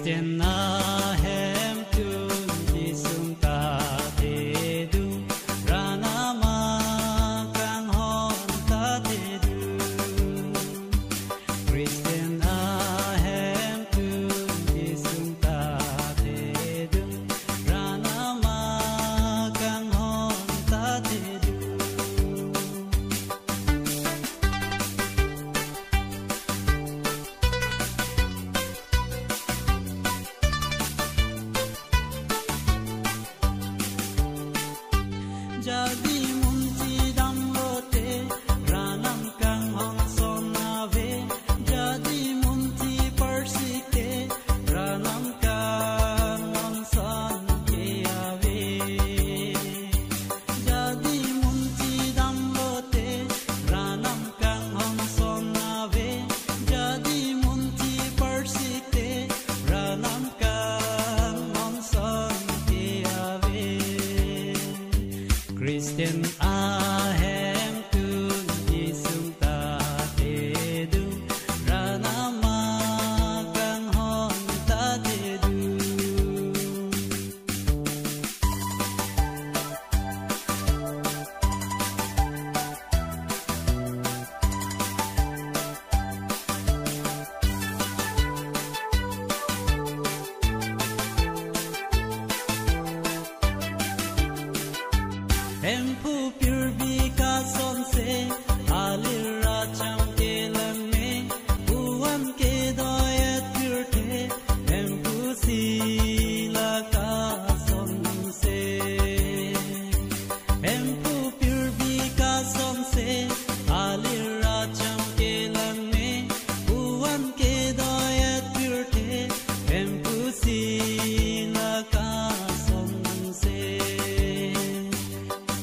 Christian ahem tun isum ta te du ranama kan hon ta te du Christian ahem tun isum ta te du ranama kan hon ta te du jadi munci dambote ranam kang hong sonave jadi munci persike ranam kang hong son keave jadi munci dambote ranam kang hong sonave jadi munci persike ranam kang hong son keave Christian ahem tun isum ta te du ranama kang hon ta te du Empu purbi ka son se alira cham ke lame buwan ke doyat purte empu sila ka son se empu purbi ka son se alira cham ke lame buwan ke doyat purte empu sila ka son se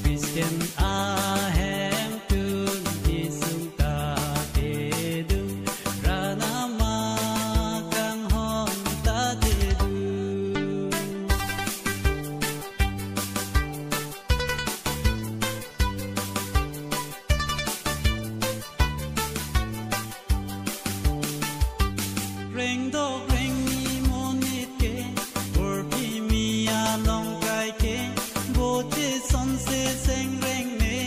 Christian ahem tun isum ta te du ranama kang hon ta te du Reng do reng ni monit ke or pi mi along kai ke bote son se seng reng me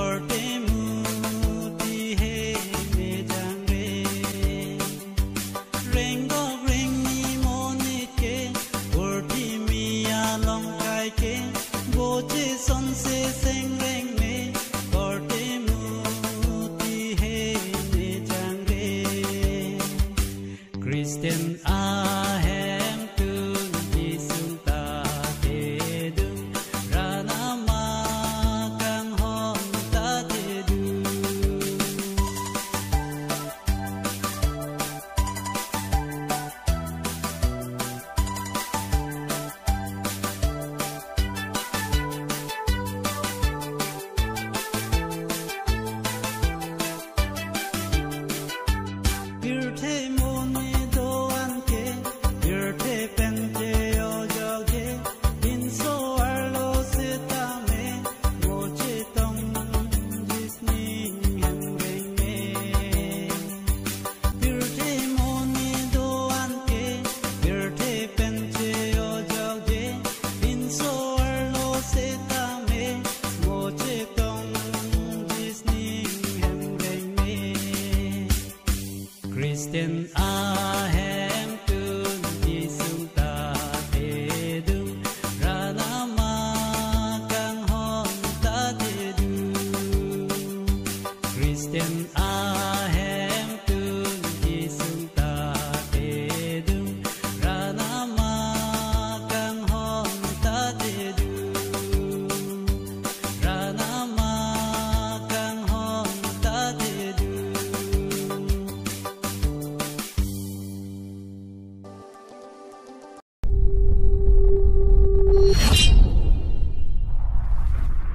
or te mu ti he me jang re reng do reng ni monit ke or pi mi along kai ke bote son se seng reng me or te mu ti he me jang re Christian ahem tun isum ta te du ranama kang hon ta te du Pirte moni doan ke pirte pente o joge in so arlo setame moche tong disni hem reng me pirte moni doan ke pirte pente o joge in so arlo setame moche tong disni hem reng me Christian